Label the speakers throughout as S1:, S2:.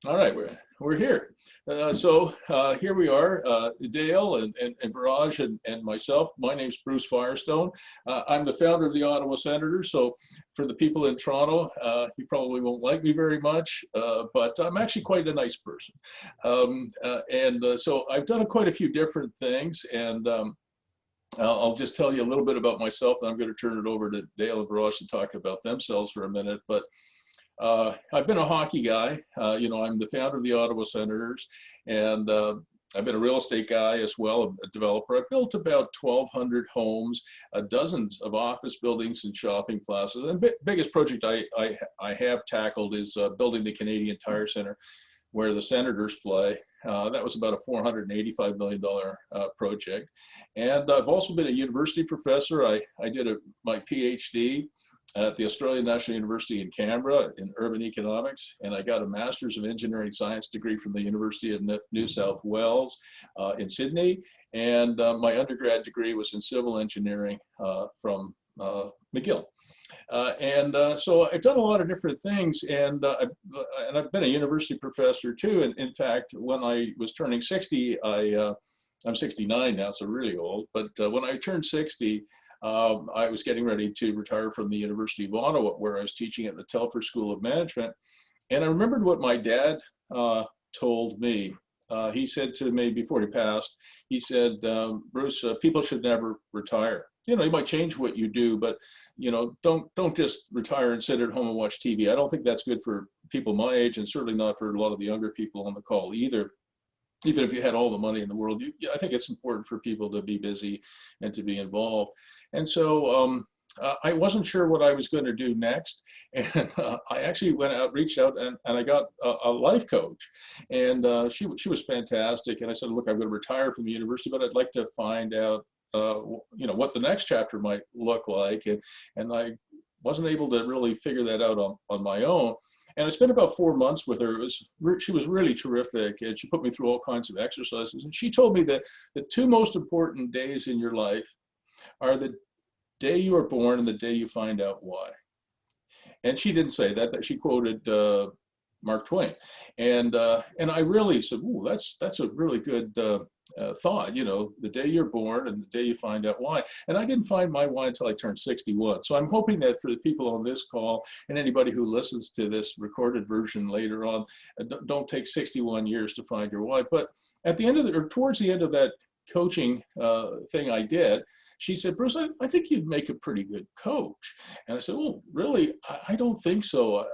S1: All right, we're here. Here we are, Dale and Viraj and myself. My name's Bruce Firestone. I'm the founder of the Ottawa Senators. So for the people in Toronto, you probably won't like me very much, but I'm actually quite a nice person. So I've done quite a few different things, and I'll just tell you a little bit about myself, and I'm going to turn it over to Dale and Viraj to talk about themselves for a minute. But I've been a hockey guy. I'm the founder of the Ottawa Senators, and I've been a real estate guy as well, a developer. I've built about 1,200 homes, dozens of office buildings and shopping plazas. And biggest project I have tackled is building the Canadian Tire Center, where the Senators play. That was about a $485 million project. And I've also been a university professor. I did my PhD at the Australian National University in Canberra in urban economics, and I got a Master's of Engineering Science degree from the University of New South Wales in Sydney, and my undergrad degree was in civil engineering from McGill. So I've done a lot of different things, and I've been a university professor too. And in fact, when I was turning 60, I'm 69 now, so really old, but when I turned 60, I was getting ready to retire from the University of Ottawa, where I was teaching at the Telfer School of Management. And I remembered what my dad told me. He said to me before he passed, he said, Bruce, people should never retire. You might change what you do, but don't just retire and sit at home and watch TV. I don't think that's good for people my age, and certainly not for a lot of the younger people on the call either. Even if you had all the money in the world, I think it's important for people to be busy and to be involved. And so I wasn't sure what I was going to do next. And I actually reached out, and I got a life coach. And she was fantastic. And I said, look, I'm going to retire from the university, but I'd like to find out, what the next chapter might look like. And I wasn't able to really figure that out on my own. And I spent about 4 months with her. She was really terrific, and she put me through all kinds of exercises. And she told me that the two most important days in your life are the day you are born and the day you find out why. And she didn't say that she quoted Mark Twain. And I really said, ooh, that's a really good thought, the day you're born and the day you find out why. And I didn't find my why until I turned 61. So I'm hoping that for the people on this call and anybody who listens to this recorded version later on, don't take 61 years to find your why. But at the end of towards the end of that coaching thing I did, she said, Bruce, I think you'd make a pretty good coach. And I said, oh, really? I don't think so.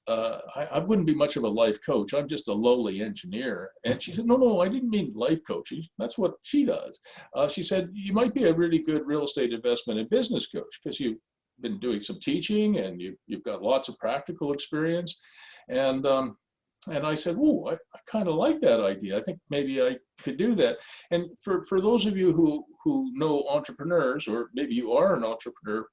S1: I wouldn't be much of a life coach. I'm just a lowly engineer. And she said, no, I didn't mean life coaching. That's what she does. She said, you might be a really good real estate investment and business coach because you've been doing some teaching and you've got lots of practical experience. And I said, I kind of like that idea. I think maybe I could do that. And for those of you who know entrepreneurs, or maybe you are an entrepreneur,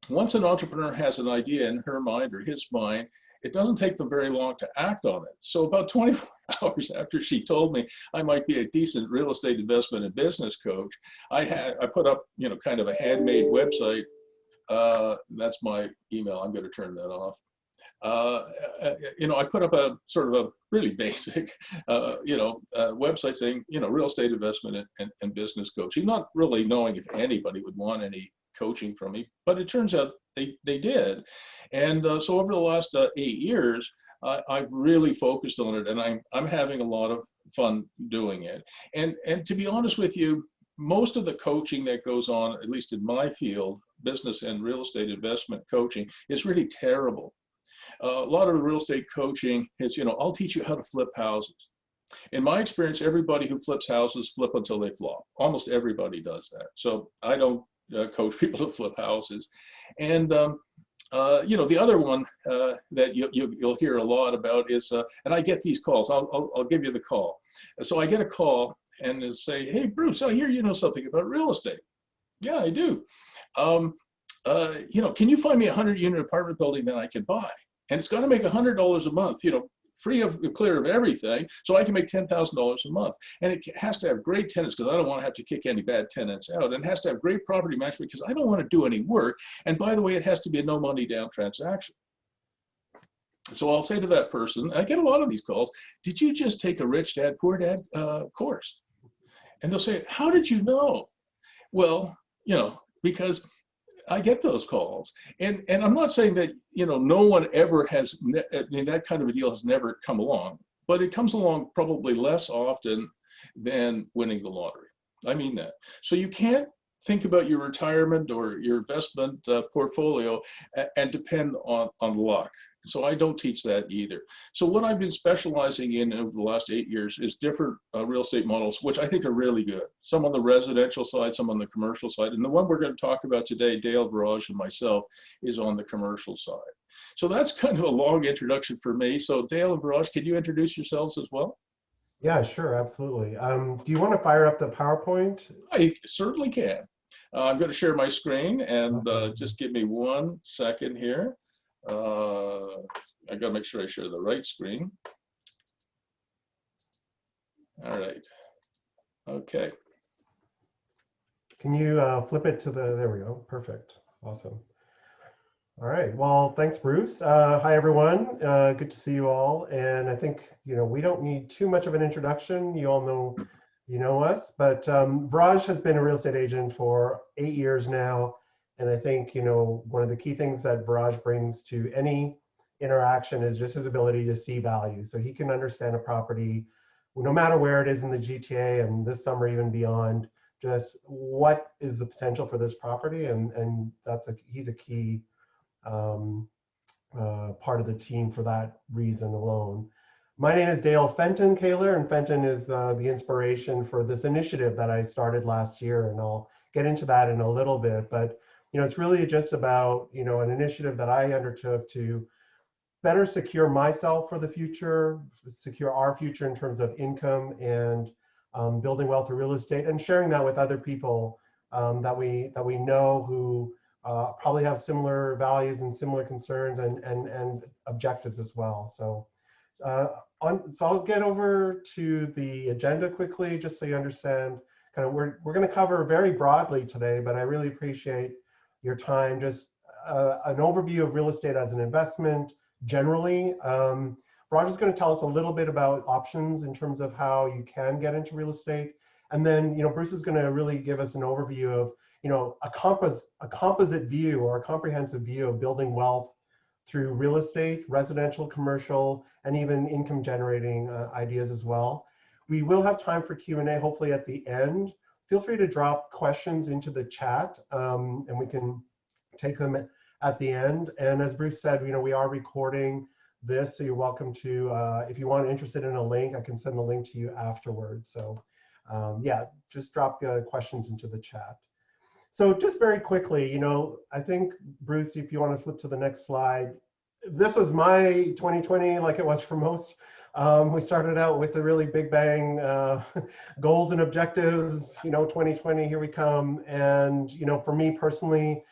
S1: once an entrepreneur has an idea in her mind or his mind, it doesn't take them very long to act on it. So about 24 hours after she told me I might be a decent real estate investment and business coach, I put up, kind of a handmade website. That's my email. I'm going to turn that off. I put up a sort of a really basic, website saying, real estate investment and business coaching, not really knowing if anybody would want any coaching from me, but it turns out they did. And so over the last 8 years, I've really focused on it, and I'm having a lot of fun doing it. And to be honest with you, most of the coaching that goes on, at least in my field, business and real estate investment coaching, is really terrible. A lot of the real estate coaching is, I'll teach you how to flip houses. In my experience, everybody who flips houses flip until they flop. Almost everybody does that. So I don't coach people to flip houses. And the other one that you'll hear a lot about is, and I get these calls. I'll give you the call. So I get a call and they say, hey, Bruce, I hear you know something about real estate. Yeah, I do. Can you find me a 100-unit apartment building that I can buy? And it's got to make $100 a month, free of clear of everything, so I can make $10,000 a month. And it has to have great tenants because I don't want to have to kick any bad tenants out. And it has to have great property management because I don't want to do any work. And by the way, it has to be a no money down transaction. So I'll say to that person, I get a lot of these calls, did you just take a Rich Dad, Poor Dad course? And they'll say, how did you know? Well, because I get those calls. And I'm not saying that, no one ever has, that kind of a deal has never come along, but it comes along probably less often than winning the lottery. I mean that. So you can't think about your retirement or your investment portfolio and depend on luck. So I don't teach that either. So what I've been specializing in over the last 8 years is different real estate models, which I think are really good. Some on the residential side, some on the commercial side. And the one we're going to talk about today, Dale, Viraj, and myself, is on the commercial side. So that's kind of a long introduction for me. So Dale and Viraj, can you introduce yourselves as well?
S2: Yeah, sure, absolutely. Do you want to fire up the PowerPoint?
S1: I certainly can. I'm going to share my screen, and just give me 1 second here. I got to make sure I share the right screen. All right. Okay.
S2: Can you flip it to there we go. Perfect. Awesome. All right. Well, thanks, Bruce. Hi, everyone. Good to see you all. And I think, we don't need too much of an introduction. You all know us. But Viraj has been a real estate agent for 8 years now. And I think, one of the key things that Viraj brings to any interaction is just his ability to see value. So he can understand a property, no matter where it is in the GTA and this summer even beyond, just what is the potential for this property. And he's a key part of the team for that reason alone. My name is Dale Fenton Kehler, and Fenton is the inspiration for this initiative that I started last year, and I'll get into that in a little bit. But it's really just about an initiative that I undertook to better secure myself for the future, secure our future in terms of income and building wealth through real estate, and sharing that with other people that we know who probably have similar values and similar concerns and objectives as well. So, so I'll get over to the agenda quickly, just so you understand. Kind of, we're going to cover very broadly today, but I really appreciate your time. Just an overview of real estate as an investment generally. Viraj is going to tell us a little bit about options in terms of how you can get into real estate, and then Bruce is going to really give us an overview of a composite view or a comprehensive view of building wealth through real estate, residential, commercial, and even income generating ideas as well. We will have time for Q&A hopefully at the end. Feel free to drop questions into the chat and we can take them at the end. And as Bruce said, we are recording this, so you're welcome to, if you want interested in a link, I can send the link to you afterwards. So yeah, just drop questions into the chat. So just very quickly, I think, Bruce, if you want to flip to the next slide, this was my 2020, like it was for most. We started out with a really big bang, goals and objectives, 2020, here we come. And, for me personally,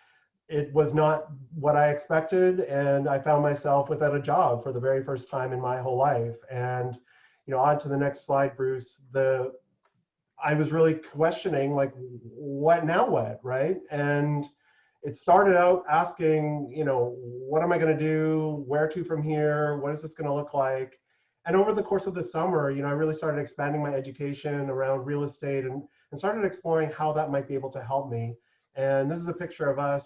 S2: it was not what I expected. And I found myself without a job for the very first time in my whole life. And, on to the next slide, Bruce, I was really questioning, like, what now what, right? And it started out asking, what am I going to do? Where to from here? What is this going to look like? And over the course of the summer, I really started expanding my education around real estate and started exploring how that might be able to help me. And this is a picture of us,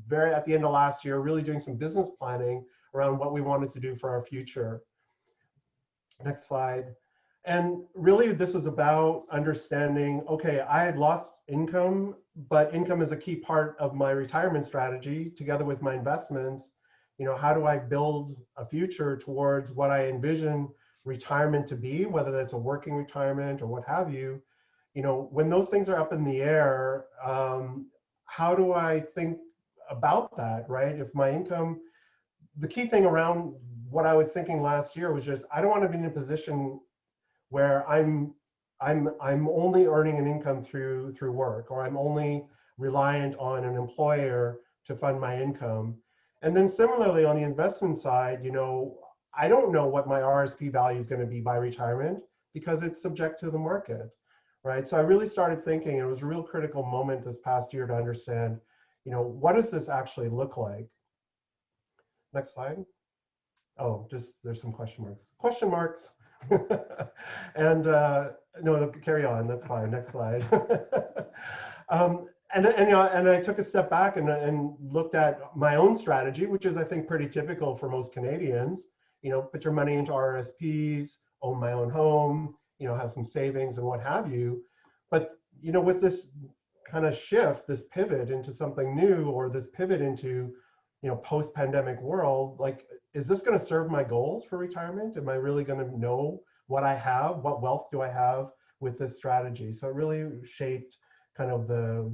S2: very at the end of last year, really doing some business planning around what we wanted to do for our future. Next slide. And really, this was about understanding, okay, I had lost income, but income is a key part of my retirement strategy together with my investments. How do I build a future towards what I envision retirement to be, whether that's a working retirement or what have you? When those things are up in the air, how do I think about that, right? If my income, the key thing around what I was thinking last year was just, I don't want to be in a position where I'm only earning an income through work, or I'm only reliant on an employer to fund my income. And then similarly on the investment side, I don't know what my RSP value is going to be by retirement because it's subject to the market, right? So I really started thinking, it was a real critical moment this past year to understand, what does this actually look like? Next slide. Oh, just there's some question marks. Question marks. And no, carry on. That's fine. Next slide. And you know, and I took a step back and looked at my own strategy, which is I think pretty typical for most Canadians. You know, put your money into RSPs, own my own home, you know, have some savings and what have you. But you know, with this kind of shift, this pivot into something new, or this pivot into, you know, post-pandemic world, like, is this going to serve my goals for retirement? Am I really going to know what I have? What wealth do I have with this strategy? So it really shaped kind of the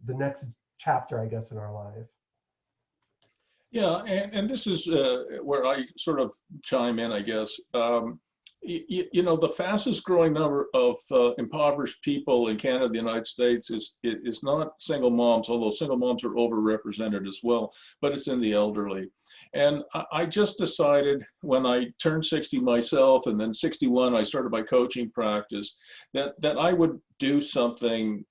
S2: next chapter, I guess, in our life.
S1: Yeah, and this is where I sort of chime in, I guess. You know, the fastest growing number of impoverished people in Canada, the United States, is not single moms, although single moms are overrepresented as well, but it's in the elderly. And I just decided when I turned 60 myself, and then 61, I started my coaching practice, that I would do something,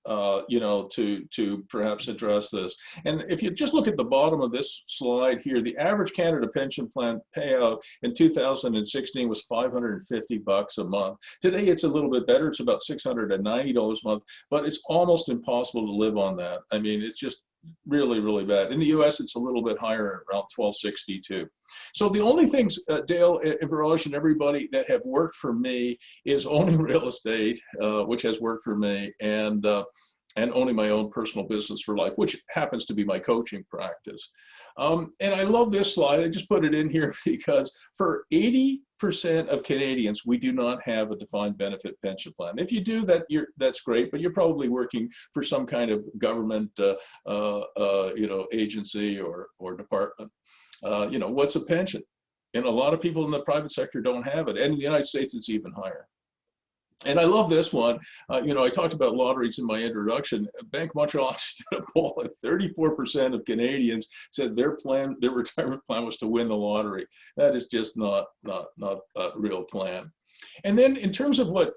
S1: you know, to perhaps address this. And if you just look at the bottom of this slide here, the average Canada pension plan payout in 2016 was $550 a month. Today, it's a little bit better. It's about $690 a month, but it's almost impossible to live on that. I mean, it's just really, really bad. In the US, it's a little bit higher, around $1,262. So the only things, Dale, Viraj, and everybody that have worked for me is owning real estate, which has worked for me, and owning my own personal business for life, which happens to be my coaching practice. And I love this slide. I just put it in here because for 80% of Canadians, we do not have a defined benefit pension plan. If you do that, that's great, but you're probably working for some kind of government, you know, agency or department. You know, what's a pension? And a lot of people in the private sector don't have it. And in the United States, it's even higher. And I love this one. You know, I talked about lotteries in my introduction. Bank of Montreal did a poll, and 34% of Canadians said their retirement plan was to win the lottery. That is just not a real plan. And then in terms of what,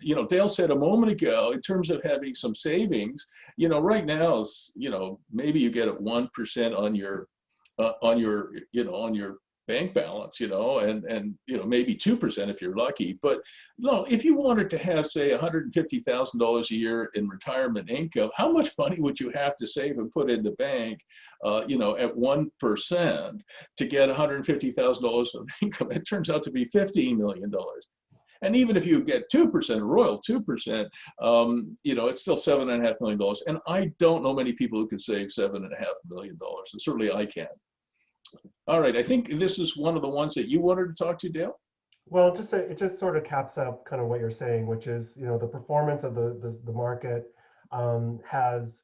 S1: you know, Dale said a moment ago, in terms of having some savings, you know, right now, you know, maybe you get 1% on your, you know, on your bank balance, you know, and you know, maybe 2% if you're lucky. But no, if you wanted to have, say, $150,000 a year in retirement income, how much money would you have to save and put in the bank, you know, at 1% to get $150,000 of income? It turns out to be $15 million. And even if you get 2%, royal 2%, you know, it's still $7.5 million. And I don't know many people who can save $7.5 million. And certainly I can. All right, I think this is one of the ones that you wanted to talk to, Dale.
S2: Well, it just sort of caps up kind of what you're saying, which is, you know, the performance of the market has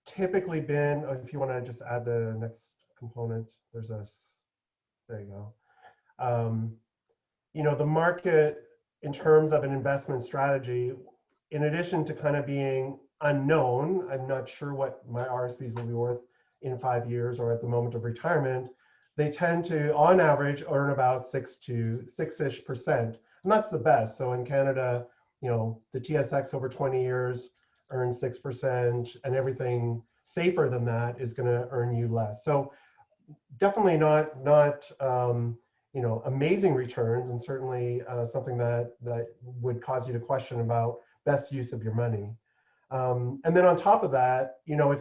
S2: typically been, if you want to just add the next component, there you go. You know, the market in terms of an investment strategy, in addition to kind of being unknown, I'm not sure what my RSPs will be worth in 5 years or at the moment of retirement, they tend to, on average, earn about 6-ish%. And that's the best. So in Canada, you know, the TSX over 20 years earns 6%, and everything safer than that is going to earn you less. So definitely not you know, amazing returns, and certainly something that would cause you to question about best use of your money. And then on top of that, you know,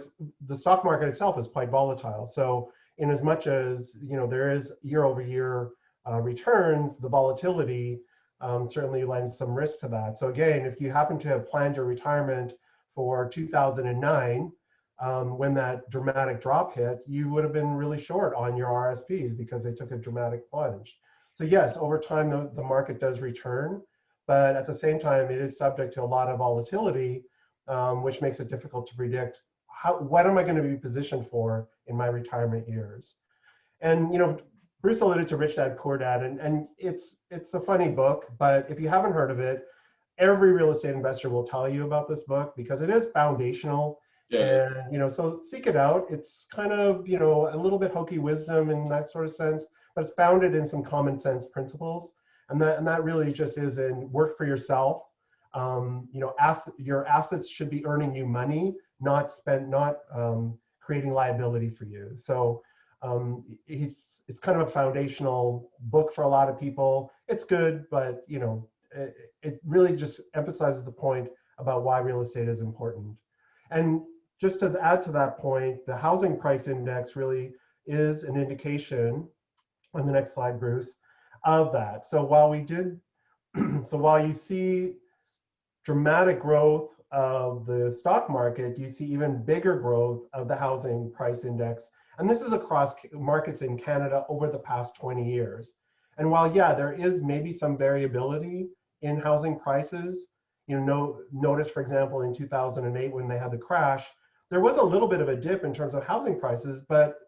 S2: the stock market itself is quite volatile. So in as much as, you know, there is year over year returns, the volatility certainly lends some risk to that. So again, if you happen to have planned your retirement for 2009, when that dramatic drop hit, you would have been really short on your RSPs because they took a dramatic plunge. So yes, over time, the market does return, but at the same time, it is subject to a lot of volatility, which makes it difficult to predict what am I going to be positioned for in my retirement years. And, you know, Bruce alluded to Rich Dad Poor Dad, and it's a funny book, but if you haven't heard of it, every real estate investor will tell you about this book because it is foundational.
S1: Yeah.
S2: And, you know, so seek it out. It's kind of, you know, a little bit hokey wisdom in that sort of sense, but it's founded in some common sense principles. And that really just is in work for yourself. You know, your assets should be earning you money, not creating liability for you. So it's kind of a foundational book for a lot of people. It's good, but you know, it really just emphasizes the point about why real estate is important. And just to add to that point, the housing price index really is an indication, on the next slide, Bruce, of that. So while we did, so while you see dramatic growth of the stock market, you see even bigger growth of the housing price index. And this is across markets in Canada over the past 20 years. And while, yeah, there is maybe some variability in housing prices, you know, notice, for example, in 2008 when they had the crash, there was a little bit of a dip in terms of housing prices, but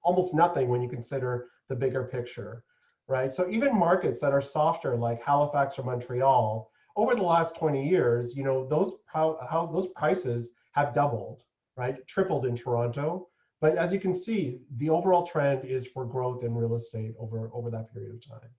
S2: almost nothing when you consider the bigger picture, right? So even markets that are softer like Halifax or Montreal, over the last 20 years, you know, those prices have doubled, right? Tripled in Toronto. But as you can see, the overall trend is for growth in real estate over that period of time.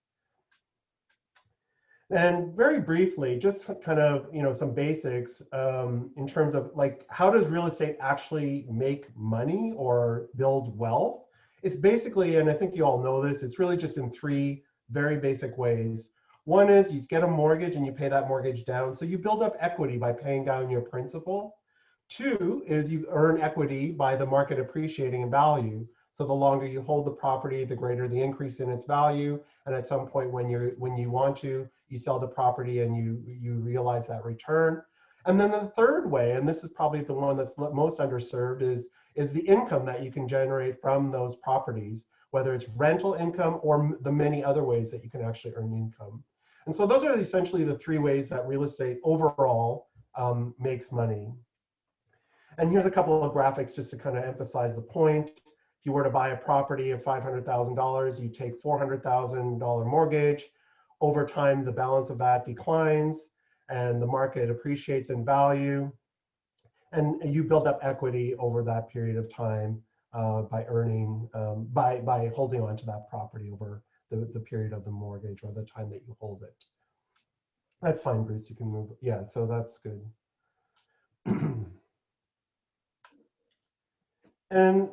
S2: And very briefly, just kind of, you know, some basics in terms of like, how does real estate actually make money or build wealth? It's basically, and I think you all know this, it's really just in three very basic ways. One is you get a mortgage and you pay that mortgage down. So you build up equity by paying down your principal. Two is you earn equity by the market appreciating in value. So the longer you hold the property, the greater the increase in its value. And at some point when you want to, you sell the property and you realize that return. And then the third way, and this is probably the one that's most underserved, is the income that you can generate from those properties, whether it's rental income or the many other ways that you can actually earn income. And so those are essentially the three ways that real estate overall makes money. And here's a couple of graphics just to kind of emphasize the point. If you were to buy a property of $500,000, you take $400,000 mortgage. Over time, the balance of that declines and the market appreciates in value. And you build up equity over that period of time by earning, by holding on to that property over the period of the mortgage or the time that you hold it. That's fine, Bruce, you can move. Yeah, so that's good. And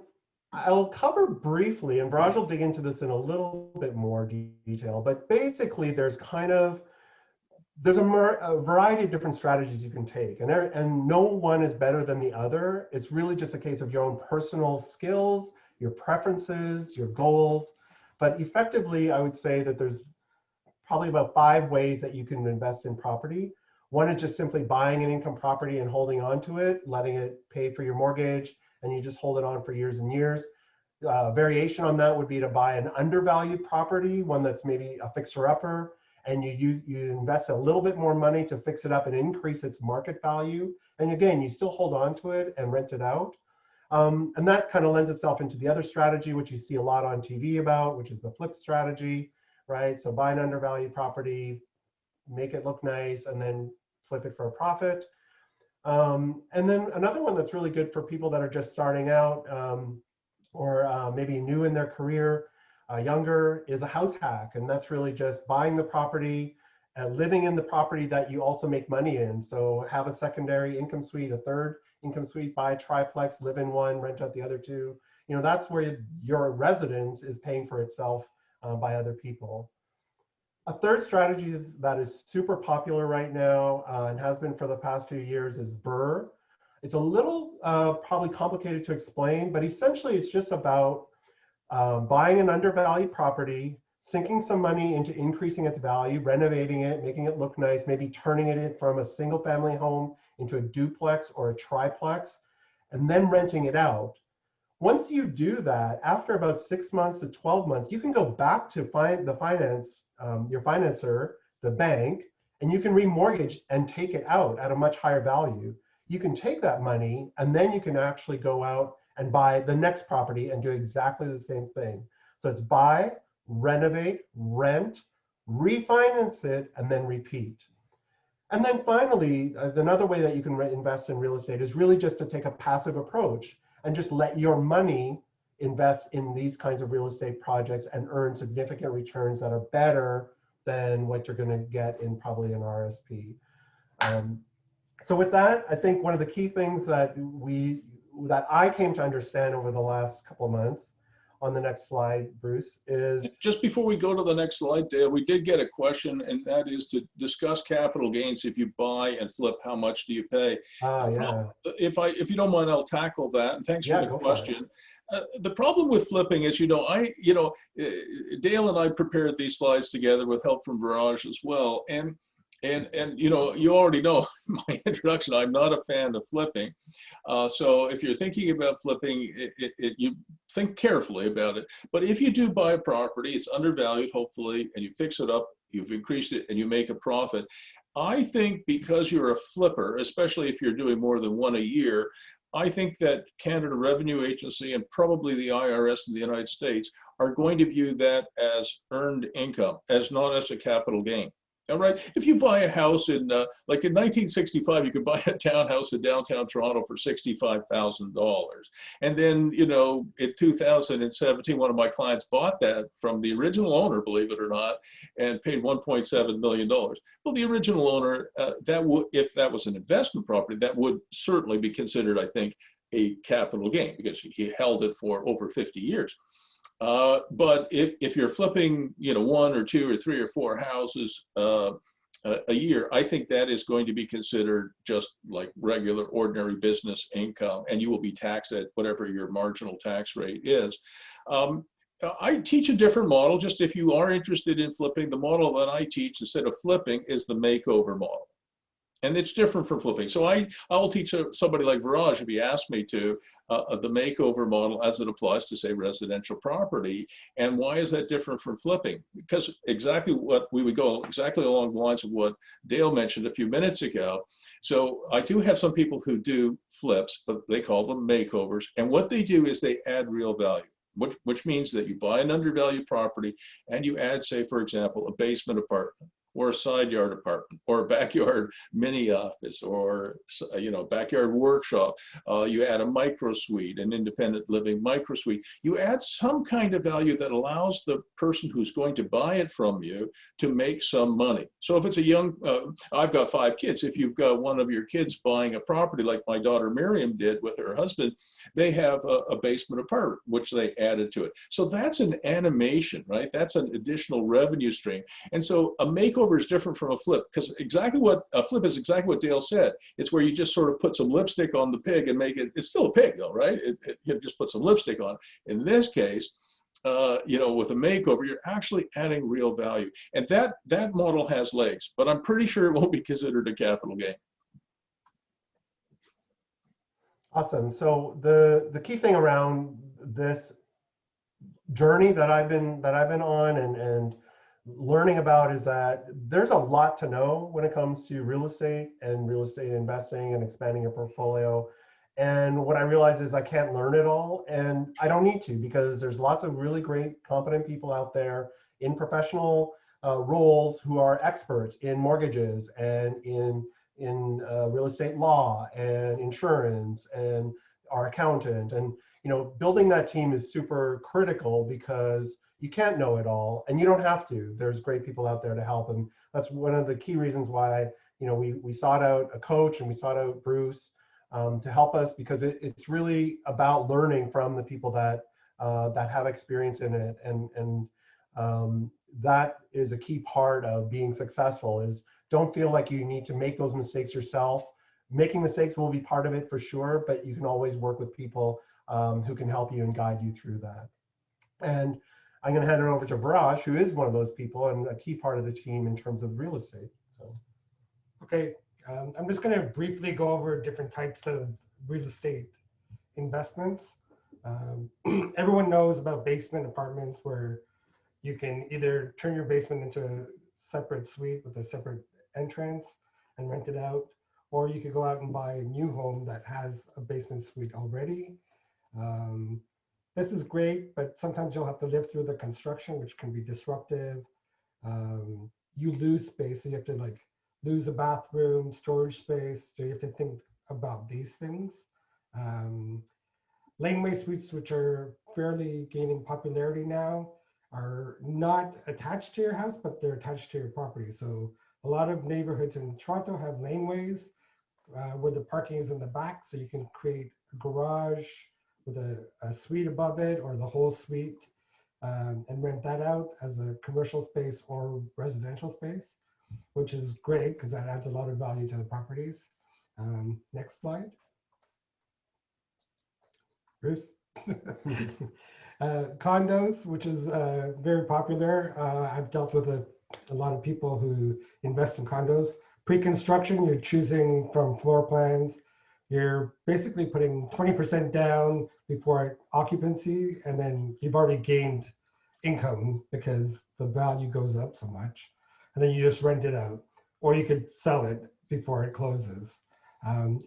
S2: I'll cover briefly, and Viraj will dig into this in a little bit more detail, but basically there's a variety of different strategies you can take, and no one is better than the other. It's really just a case of your own personal skills, your preferences, your goals. But effectively, I would say that there's probably about 5 ways that you can invest in property. One is just simply buying an income property and holding on to it, letting it pay for your mortgage, and you just hold it on for years and years. Variation on that would be to buy an undervalued property, one that's maybe a fixer-upper, and you invest a little bit more money to fix it up and increase its market value. And again, you still hold on to it and rent it out. And that kind of lends itself into the other strategy, which you see a lot on TV about, which is the flip strategy, right? So buy an undervalued property, make it look nice, and then flip it for a profit. And then another one that's really good for people that are just starting out or maybe new in their career, younger, is a house hack. And that's really just buying the property and living in the property that you also make money in. So have a secondary income suite, a third income suite, buy a triplex, live in one, rent out the other two. You know, that's where your residence is paying for itself by other people. A third strategy that is super popular right now and has been for the past few years is BRRRR. It's a little probably complicated to explain, but essentially it's just about buying an undervalued property, sinking some money into increasing its value, renovating it, making it look nice, maybe turning it from a single family home into a duplex or a triplex, and then renting it out. Once you do that, after about 6 months to 12 months, you can go back to your financer, the bank, and you can remortgage and take it out at a much higher value. You can take that money and then you can actually go out and buy the next property and do exactly the same thing. So it's buy, renovate, rent, refinance it, and then repeat. And then finally, another way that you can invest in real estate is really just to take a passive approach and just let your money invest in these kinds of real estate projects and earn significant returns that are better than what you're going to get in probably an RSP. So with that, I think one of the key things that I came to understand over the last couple of months on the next slide, Bruce, is
S1: Just before we go to the next slide, Dale, we did get a question, and that is to discuss capital gains. If you buy and flip, how much do you pay?
S2: yeah,
S1: If you don't mind, I'll tackle that. And thanks for
S2: yeah,
S1: the
S2: go for it.
S1: question. The problem with flipping is, Dale and I prepared these slides together with help from Viraj as well. And you already know my introduction. I'm not a fan of flipping. So if you're thinking about flipping, you think carefully about it. But if you do buy a property, it's undervalued, hopefully, and you fix it up, you've increased it, and you make a profit. I think because you're a flipper, especially if you're doing more than one a year, I think that Canada Revenue Agency and probably the IRS in the United States are going to view that as earned income, as not as a capital gain. All right. If you buy a house like in 1965, you could buy a townhouse in downtown Toronto for $65,000. And then, in 2017, one of my clients bought that from the original owner, believe it or not, and paid $1.7 million. Well, the original owner, if that was an investment property, that would certainly be considered, I think, a capital gain because he held it for over 50 years. But if you're flipping, one or two or three or four houses a year, I think that is going to be considered just like regular, ordinary business income, and you will be taxed at whatever your marginal tax rate is. I teach a different model. Just if you are interested in flipping, the model that I teach instead of flipping is the makeover model. And it's different from flipping. So I'll teach somebody like Viraj, if he asked me to, the makeover model as it applies to, say, residential property. And why is that different from flipping? Because exactly what we would go exactly along the lines of what Dale mentioned a few minutes ago. So I do have some people who do flips, but they call them makeovers. And what they do is they add real value. Which means that you buy an undervalued property and you add, say, for example, a basement apartment, or a side yard apartment, or a backyard mini office, or backyard workshop. You add a micro suite, an independent living micro suite. You add some kind of value that allows the person who's going to buy it from you to make some money. So if it's I've got 5 kids. If you've got one of your kids buying a property like my daughter Miriam did with her husband, they have a basement apartment, which they added to it. So that's an animation, right? That's an additional revenue stream. And so a makeover is different from a flip, because a flip is exactly what Dale said. It's where you just sort of put some lipstick on the pig and make it, it's still a pig though, right? You just put some lipstick on. In this case, with a makeover, you're actually adding real value. And that model has legs, but I'm pretty sure it won't be considered a capital gain.
S2: Awesome. So the key thing around this journey that I've been on and learning about is that there's a lot to know when it comes to real estate and real estate investing and expanding your portfolio. And what I realize is I can't learn it all, and I don't need to, because there's lots of really great, competent people out there in professional roles who are experts in mortgages and in real estate law and insurance and our accountant. And building that team is super critical, because you can't know it all, and you don't have to. There's great people out there to help, and that's one of the key reasons why we sought out a coach, and we sought out Bruce to help us, because it's really about learning from the people that have experience in it, and that is a key part of being successful. Is don't feel like you need to make those mistakes yourself. Making mistakes will be part of it for sure, but you can always work with people who can help you and guide you through that. And I'm going to hand it over to Viraj, who is one of those people and a key part of the team in terms of real estate. So,
S3: okay, I'm just going to briefly go over different types of real estate investments. Everyone knows about basement apartments, where you can either turn your basement into a separate suite with a separate entrance and rent it out, or you could go out and buy a new home that has a basement suite already. This is great, but sometimes you'll have to live through the construction, which can be disruptive. You lose space, so you have to lose a bathroom, storage space. So you have to think about these things. Laneway suites, which are fairly gaining popularity now, are not attached to your house, but they're attached to your property. So a lot of neighborhoods in Toronto have laneways where the parking is in the back, so you can create a garage with a suite above it or the whole suite, and rent that out as a commercial space or residential space, which is great because that adds a lot of value to the properties. Next slide. Bruce. Condos, which is very popular. I've dealt with a lot of people who invest in condos. Pre-construction, you're choosing from floor plans. You're basically putting 20% down before occupancy, and then you've already gained income because the value goes up so much. And then you just rent it out, or you could sell it before it closes.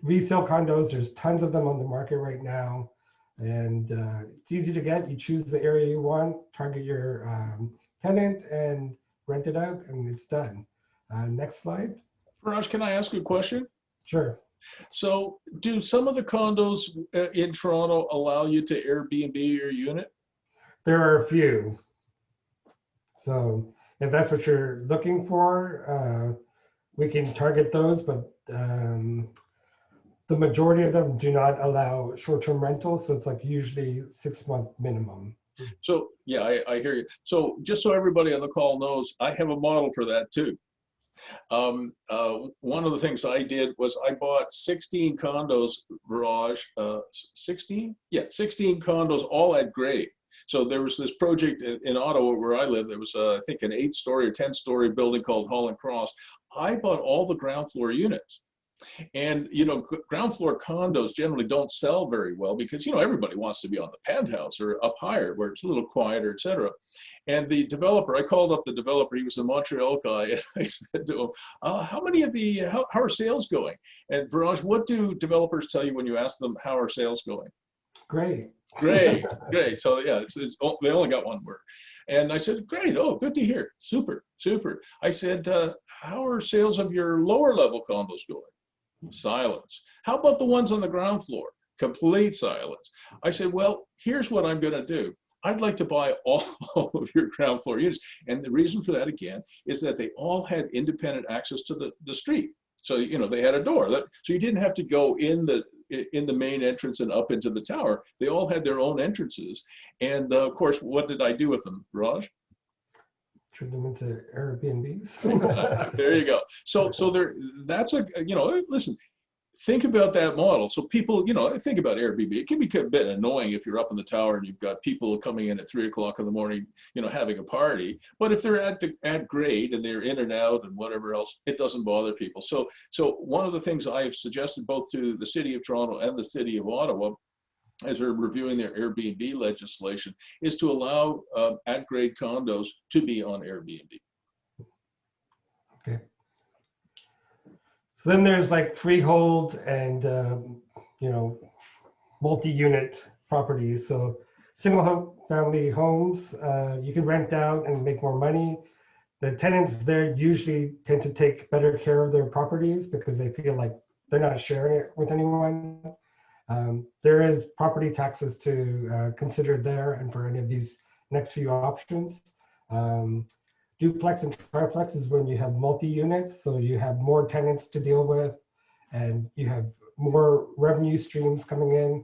S3: Resale condos, there's tons of them on the market right now. And it's easy to get. You choose the area you want, target your tenant, and rent it out, and it's done. Next slide.
S1: Viraj, can I ask you a question?
S3: Sure.
S1: So do some of the condos in Toronto allow you to Airbnb your unit?
S3: There are a few. So if that's what you're looking for, we can target those, but the majority of them do not allow short-term rentals. So it's like usually 6-month minimum.
S1: So yeah, I hear you. So just so everybody on the call knows, I have a model for that too. One of the things I did was I bought 16 condos, Viraj, 16? Yeah, 16 condos, all at grade. So there was this project in Ottawa where I live. There was, I think, an 8-story or 10-story building called Holland Cross. I bought all the ground floor units. And, you know, ground floor condos generally don't sell very well because, you know, everybody wants to be on the penthouse or up higher where it's a little quieter, et cetera. And the developer, I called up the developer, he was a Montreal guy, and I said to him, how are sales going? And Viraj, what do developers tell you when you ask them, how are sales going?
S3: Great.
S1: Great, great. So yeah, they only got one word. And I said, great, oh, good to hear. Super, super. I said, how are sales of your lower level condos going? Silence. How about the ones on the ground floor? Complete silence. I said, well, here's what I'm going to do. I'd like to buy all of your ground floor units. And the reason for that, again, is that they all had independent access to the street. So, you know, they had a door. So you didn't have to go in the main entrance and up into the tower. They all had their own entrances. And of course, what did I do with them, Raj?
S3: Turn them into Airbnbs.
S1: There you go. So that's you know, listen, think about that model. So people, you know, think about Airbnb. It can be a bit annoying if you're up in the tower and you've got people coming in at 3 o'clock in the morning, you know, having a party. But if they're at grade and they're in and out and whatever else, it doesn't bother people. So one of the things I have suggested both to the City of Toronto and the City of Ottawa, as they're reviewing their Airbnb legislation, is to allow at-grade condos to be on Airbnb.
S3: Okay. So then there's like freehold and, you know, multi-unit properties. So single-family homes, you can rent out and make more money. The tenants there usually tend to take better care of their properties because they feel like they're not sharing it with anyone. There is property taxes to consider there and for any of these next few options. Duplex and triplex is when you have multi-units, so you have more tenants to deal with and you have more revenue streams coming in.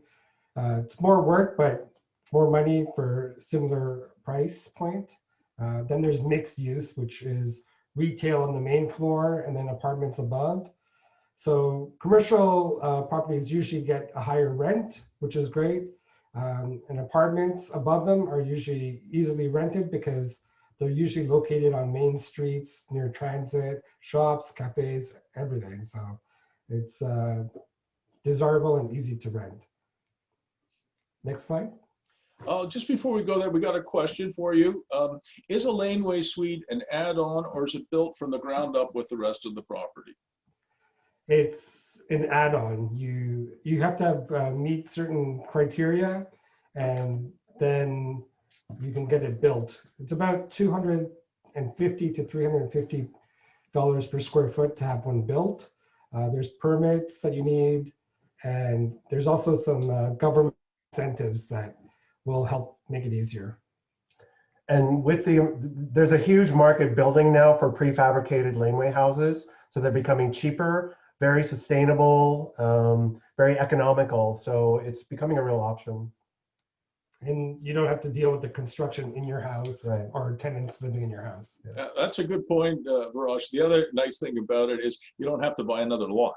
S3: It's more work, but more money for similar price point. Then there's mixed use, which is retail on the main floor and then apartments above. So commercial properties usually get a higher rent, which is great. And apartments above them are usually easily rented because they're usually located on main streets, near transit, shops, cafes, everything. So it's desirable and easy to rent. Next slide.
S1: Just before we go there, we got a question for you. Is a laneway suite an add-on or is it built from the ground up with the rest of the property?
S3: It's an add-on. You have to have, meet certain criteria, and then you can get it built. It's about $250 to $350 per square foot to have one built. There's permits that you need, and there's also some government incentives that will help make it easier.
S2: And there's a huge market building now for prefabricated laneway houses. So they're becoming cheaper, very sustainable, very economical. So it's becoming a real option.
S3: And you don't have to deal with the construction in your house
S2: Right.
S3: or tenants living in your house.
S1: That's a good point, Viraj. The other nice thing about it is you don't have to buy another lot.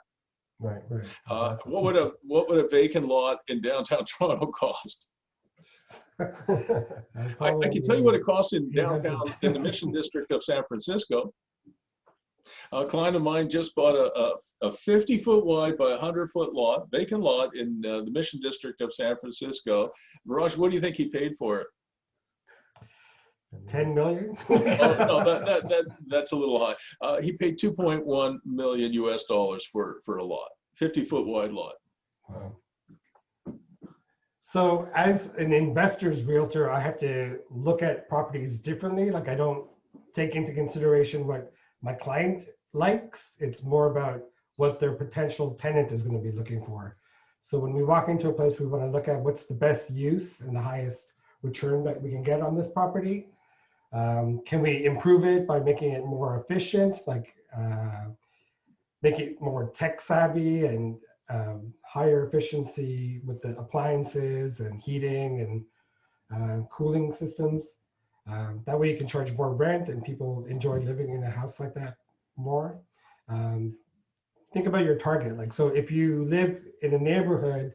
S2: Right.
S3: Right.
S2: Exactly.
S1: What would a vacant lot in downtown Toronto cost? I can tell you what it costs in downtown, in the Mission District of San Francisco. A client of mine just bought a 50-foot wide by 100-foot lot, vacant lot in the Mission District of San Francisco. Viraj, what do you think he paid for it?
S3: 10 million?
S1: Oh no, that's a little high. He paid 2.1 million US dollars for a lot, 50-foot wide lot.
S3: Wow. So as an investor's realtor, I have to look at properties differently. Like I don't take into consideration what my client likes. It's more about what their potential tenant is going to be looking for. So when we walk into a place, we want to look at what's the best use and the highest return that we can get on this property. Can we improve it by making it more efficient, like make it more tech savvy and higher efficiency with the appliances and heating and cooling systems. That way you can charge more rent and people enjoy living in a house like that more. Think about your target. Like, so if you live in a neighborhood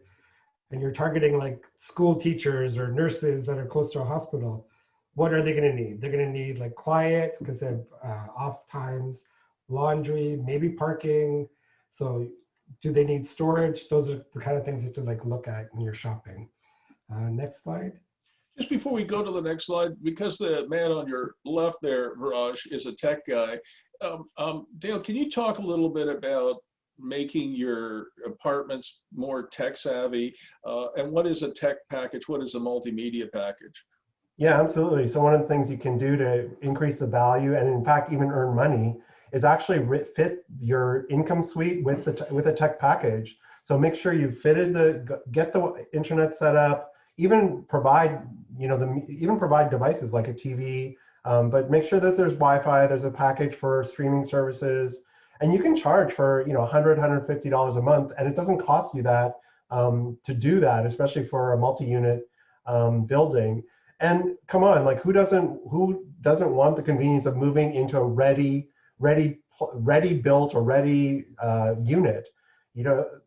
S3: and you're targeting like school teachers or nurses that are close to a hospital, what are they going to need? They're going to need like quiet because they have off times, laundry, maybe parking. So do they need storage? Those are the kind of things you have to like look at when you're shopping. Next slide.
S1: Just before we go to the next slide, because the man on your left there, Viraj, is a tech guy, Dale, can you talk a little bit about making your apartments more tech savvy? And what is a tech package? What is a multimedia package?
S2: Yeah, absolutely. So one of the things you can do to increase the value and in fact even earn money is actually fit your income suite with a tech package. So make sure you get the internet set up, even provide provide devices like a TV, but make sure that there's Wi-Fi, there's a package for streaming services, and you can charge for $100, $150 a month, and it doesn't cost you that to do that, especially for a multi-unit building. And come on, like who doesn't want the convenience of moving into a ready built or ready unit?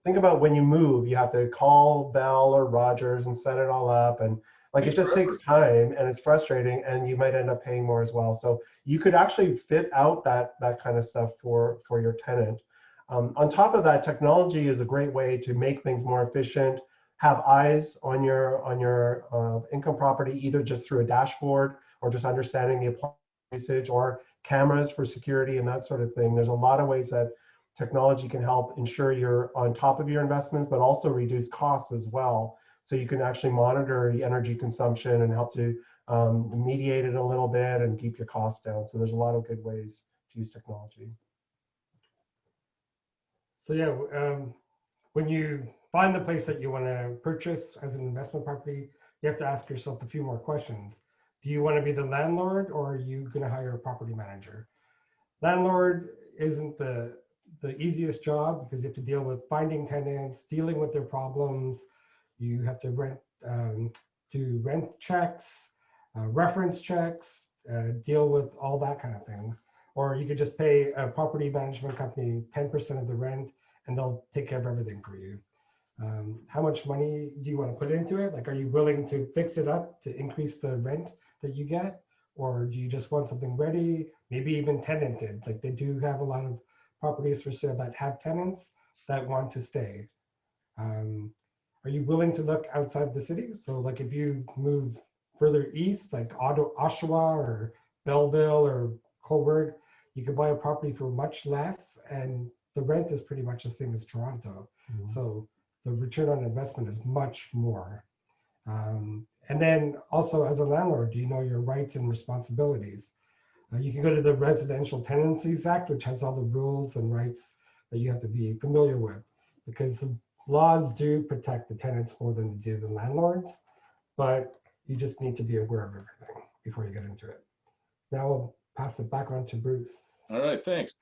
S2: Think about when you move, you have to call Bell or Rogers and set it all up, and like it just takes time and it's frustrating, and you might end up paying more as well. So you could actually fit out that kind of stuff for your tenant. On top of that, technology is a great way to make things more efficient. Have eyes on your income property, either just through a dashboard or just understanding the appliance usage, or cameras for security and that sort of thing. There's a lot of ways that technology can help ensure you're on top of your investments, but also reduce costs as well. So you can actually monitor the energy consumption and help to mediate it a little bit and keep your costs down. So there's a lot of good ways to use technology.
S3: So yeah, when you find the place that you want to purchase as an investment property, you have to ask yourself a few more questions. Do you want to be the landlord, or are you going to hire a property manager? Landlord isn't the easiest job because you have to deal with finding tenants, dealing with their problems. You have to do rent checks, reference checks, deal with all that kind of thing. Or you could just pay a property management company 10% of the rent and they'll take care of everything for you. How much money do you want to put into it? Like, are you willing to fix it up to increase the rent that you get? Or do you just want something ready, maybe even tenanted? Like they do have a lot of properties for sale that have tenants that want to stay. Are you willing to look outside the city? So like if you move further east, like Oshawa or Belleville or Cobourg, you could buy a property for much less and the rent is pretty much the same as Toronto. Mm-hmm. So the return on investment is much more. And then also as a landlord, do you know your rights and responsibilities? You can go to the Residential Tenancies Act, which has all the rules and rights that you have to be familiar with, because the laws do protect the tenants more than they do the landlords, but you just need to be aware of everything before you get into it. Now I'll pass it back on to Bruce.
S1: All right, thanks.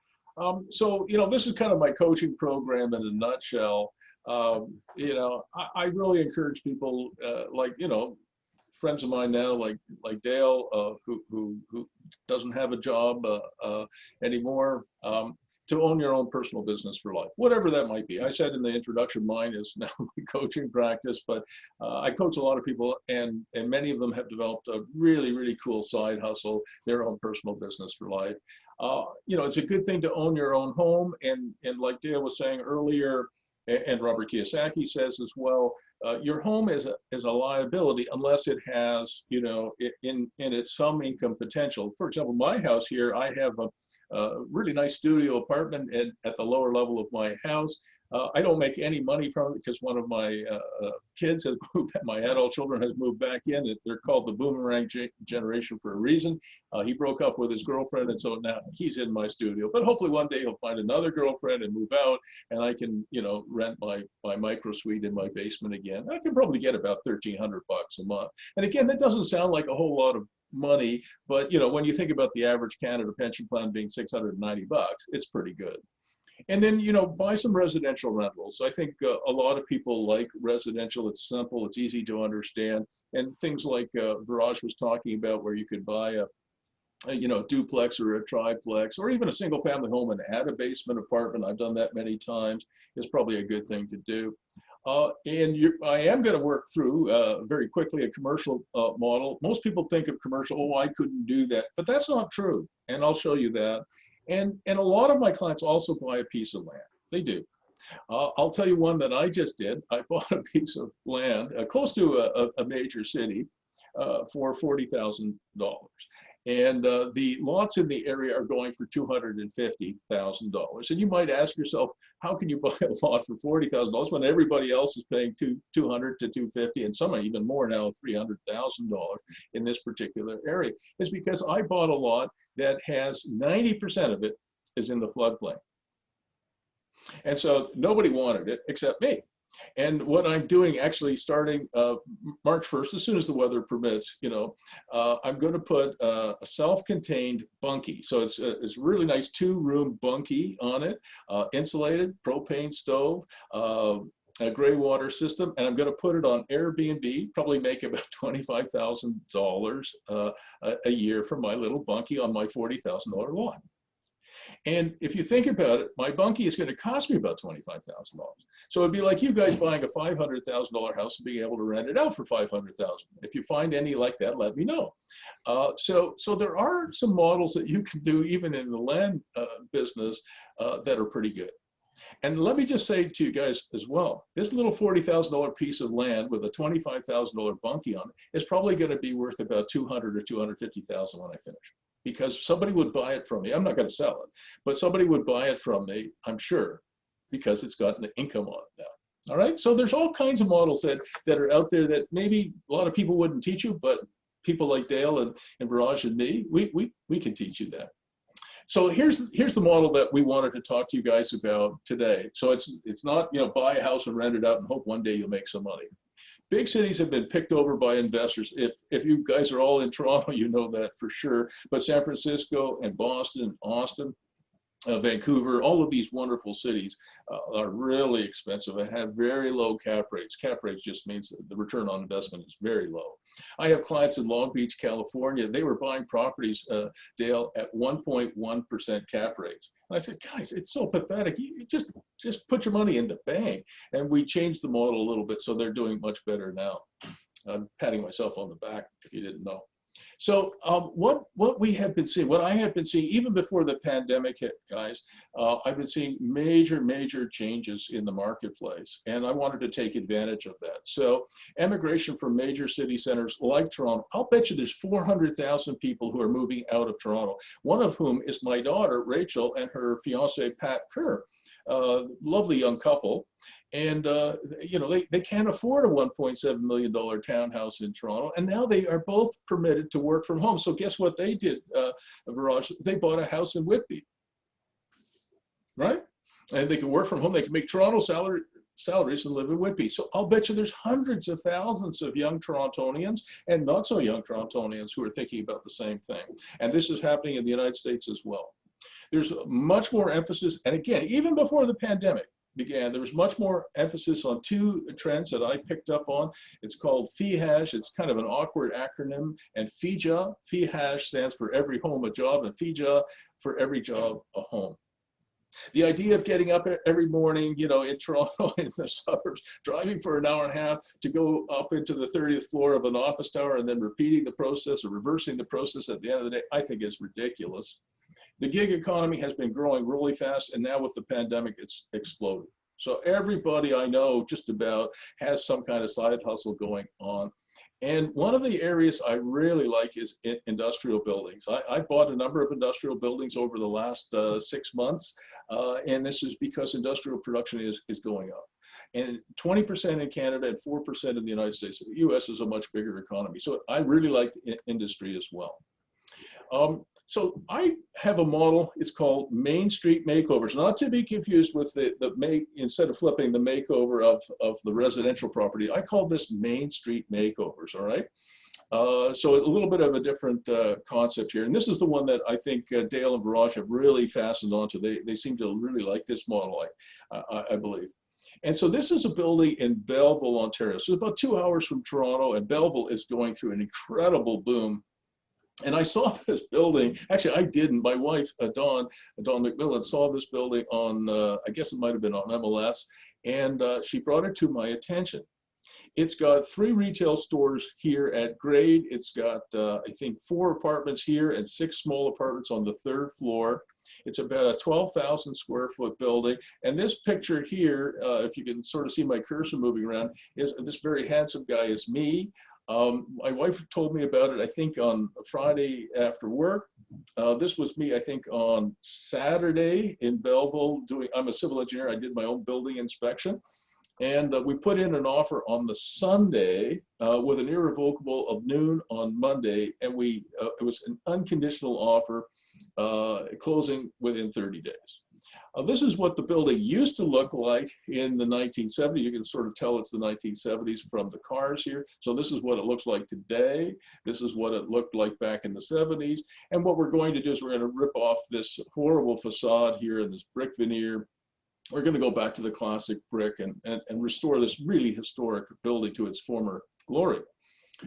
S1: So, this is kind of my coaching program in a nutshell. I really encourage people friends of mine now, like Dale, who doesn't have a job anymore, to own your own personal business for life, whatever that might be. I said in the introduction, mine is now coaching practice, but I coach a lot of people, and many of them have developed a really, really cool side hustle, their own personal business for life. You know, it's a good thing to own your own home, and like Dale was saying earlier, and Robert Kiyosaki says as well, your home is a liability unless it has, you know, in it some income potential. For example, my house here, I have a really nice studio apartment at the lower level of my house. I don't make any money from it because one of my kids has moved, my adult children has moved back in. They're called the boomerang generation for a reason. He broke up with his girlfriend, and so now he's in my studio. But hopefully one day he'll find another girlfriend and move out, and I can, you know, rent my micro suite in my basement again. I can probably get about $1,300 a month. And again, that doesn't sound like a whole lot of money, but you know, when you think about the average Canada pension plan being $690, it's pretty good. And then, you know, buy some residential rentals. I think a lot of people like residential. It's simple, it's easy to understand. And things like Viraj was talking about, where you could buy a you know, duplex or a triplex, or even a single family home and add a basement apartment. I've done that many times. It's probably a good thing to do. I am going to work through very quickly a commercial model. Most people think of commercial, oh, I couldn't do that, but that's not true. And I'll show you that. And a lot of my clients also buy a piece of land. They do. I'll tell you one that I just did. I bought a piece of land close to a major city for $40,000. And the lots in the area are going for $250,000. And you might ask yourself, how can you buy a lot for $40,000 when everybody else is paying $200 to $250, and some are even more now, $300,000 in this particular area? It's because I bought a lot that has 90% of it is in the floodplain. And so nobody wanted it except me. And what I'm doing, actually starting March 1st, as soon as the weather permits, you know, I'm going to put a self-contained bunkie. So it's a really nice 2-room bunkie on it, insulated, propane stove, a gray water system, and I'm going to put it on Airbnb, probably make about $25,000 a year for my little bunkie on my $40,000 lot. And if you think about it, my bunkie is going to cost me about $25,000. So it'd be like you guys buying a $500,000 house and being able to rent it out for $500,000. If you find any like that, let me know. So there are some models that you can do even in the land business that are pretty good. And let me just say to you guys as well, this little $40,000 piece of land with a $25,000 bunkie on it is probably going to be worth about $200,000 or $250,000 when I finish. Because somebody would buy it from me. I'm not going to sell it, but somebody would buy it from me, I'm sure, because it's got an income on it now. All right. So there's all kinds of models that are out there that maybe a lot of people wouldn't teach you, but people like Dale and Viraj and me, we can teach you that. So here's the model that we wanted to talk to you guys about today. So it's not, you know, buy a house and rent it out and hope one day you'll make some money. Big cities have been picked over by investors. If you guys are all in Toronto, you know that for sure. But San Francisco and Boston, Austin, Vancouver, all of these wonderful cities are really expensive and have very low cap rates. Cap rates just means that the return on investment is very low. I have clients in Long Beach, California. They were buying properties, Dale, at 1.1% cap rates. And I said, guys, it's so pathetic. You just put your money in the bank. And we changed the model a little bit, so they're doing much better now. I'm patting myself on the back if you didn't know. So what we have been seeing, what I have been seeing, even before the pandemic hit, guys, I've been seeing major changes in the marketplace, and I wanted to take advantage of that. So emigration from major city centers like Toronto, I'll bet you there's 400,000 people who are moving out of Toronto, one of whom is my daughter, Rachel, and her fiance, Pat Kerr, lovely young couple. And, you know, they can't afford a $1.7 million townhouse in Toronto. And now they are both permitted to work from home. So guess what they did, Viraj? They bought a house in Whitby, right? And they can work from home. They can make Toronto salaries and live in Whitby. So I'll bet you there's hundreds of thousands of young Torontonians and not so young Torontonians who are thinking about the same thing. And this is happening in the United States as well. There's much more emphasis. And again, even before the pandemic, began, there was much more emphasis on two trends that I picked up on. It's called FEHAJ. It's kind of an awkward acronym. And FEJA, FEHAJ stands for every home a job, and FEJA for every job a home. The idea of getting up every morning, you know, in Toronto, in the suburbs, driving for an hour and a half to go up into the 30th floor of an office tower and then repeating the process or reversing the process at the end of the day, I think is ridiculous. The gig economy has been growing really fast, and now with the pandemic, it's exploded. So everybody I know just about has some kind of side hustle going on. And one of the areas I really like is industrial buildings. I bought a number of industrial buildings over the last 6 months, and this is because industrial production is going up. And 20% in Canada and 4% in the United States. The US is a much bigger economy. So I really like the industry as well. So I have a model, it's called Mainstreet Makeovers, not to be confused with instead of flipping the makeover of the residential property, I call this Mainstreet Makeovers, all right? So a little bit of a different concept here. And this is the one that I think Dale and Viraj have really fastened onto. They seem to really like this model, I believe. And so this is a building in Belleville, Ontario. So about 2 hours from Toronto, and Belleville is going through an incredible boom. And I saw this building, actually I didn't, my wife, Dawn McMillan, saw this building on, I guess it might've been on MLS, and she brought it to my attention. It's got 3 retail stores here at grade. It's got, I think, 4 apartments here and 6 small apartments on the 3rd floor. It's about a 12,000 square foot building. And this picture here, if you can sort of see my cursor moving around, is this very handsome guy is me. My wife told me about it, I think, on Friday after work. This was me, I think, on Saturday in Belleville I'm a civil engineer. I did my own building inspection. And we put in an offer on the Sunday with an irrevocable of noon on Monday. And it was an unconditional offer closing within 30 days. This is what the building used to look like in the 1970s. You can sort of tell it's the 1970s from the cars here. So this is what it looks like today. This is what it looked like back in the 70s. And what we're going to do is we're going to rip off this horrible facade here and this brick veneer. We're going to go back to the classic brick and restore this really historic building to its former glory.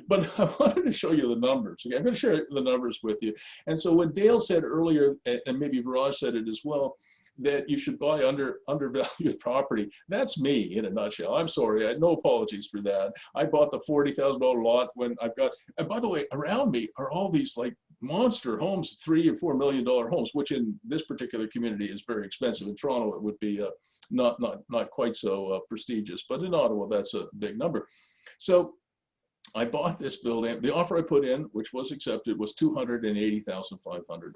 S1: But I wanted to show you the numbers. Okay, I'm going to share the numbers with you. And so when Dale said earlier, and maybe Viraj said it as well, that you should buy undervalued property, that's me in a nutshell. I'm sorry, I had no apologies for that. I bought the $40,000 lot when I've got, and by the way, around me are all these like monster homes, $3 and $4 million homes, which in this particular community is very expensive. In Toronto, it would be not quite so prestigious, but in Ottawa, that's a big number. So I bought this building. The offer I put in, which was accepted, was $280,500.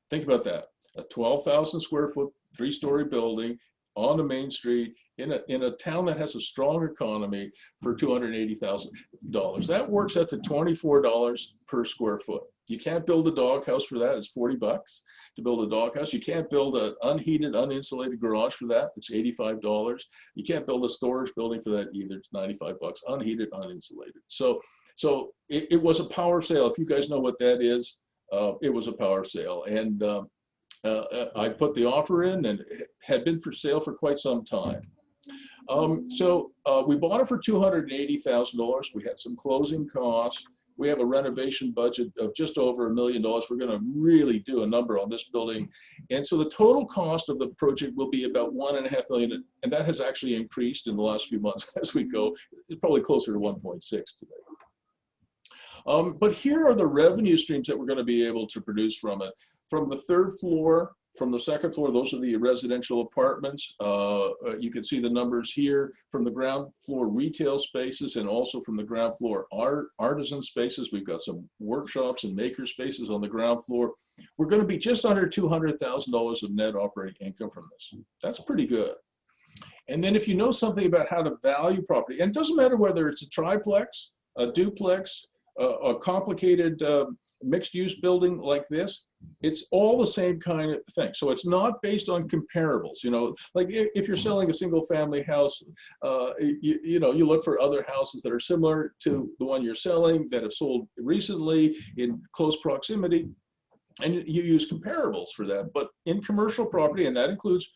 S1: Think about that. A 12,000 square foot, 3-story building on a main street in a town that has a strong economy for $280,000. That works out to $24 per square foot. You can't build a doghouse for that. It's $40 to build a doghouse. You can't build an unheated, uninsulated garage for that. It's $85. You can't build a storage building for that either. It's $95, unheated, uninsulated. So it was a power sale. If you guys know what that is, it was a power sale. And I put the offer in, and it had been for sale for quite some time. We bought it for $280,000. We had some closing costs. We have a renovation budget of just over $1 million. We're going to really do a number on this building. And so the total cost of the project will be about $1.5 million. And that has actually increased in the last few months as we go. It's probably closer to 1.6 today. But here are the revenue streams that we're going to be able to produce from it. From the 3rd floor, from the 2nd floor, those are the residential apartments. You can see the numbers here from the ground floor retail spaces, and also from the ground floor artisan spaces. We've got some workshops and maker spaces on the ground floor. We're going to be just under $200,000 of net operating income from this. That's pretty good. And then if you know something about how to value property, and it doesn't matter whether it's a triplex, a duplex, a complicated mixed-use building like this, it's all the same kind of thing. So it's not based on comparables. You know, like if you're selling a single-family house, you look for other houses that are similar to the one you're selling that have sold recently in close proximity, and you use comparables for that. But in commercial property, and that includes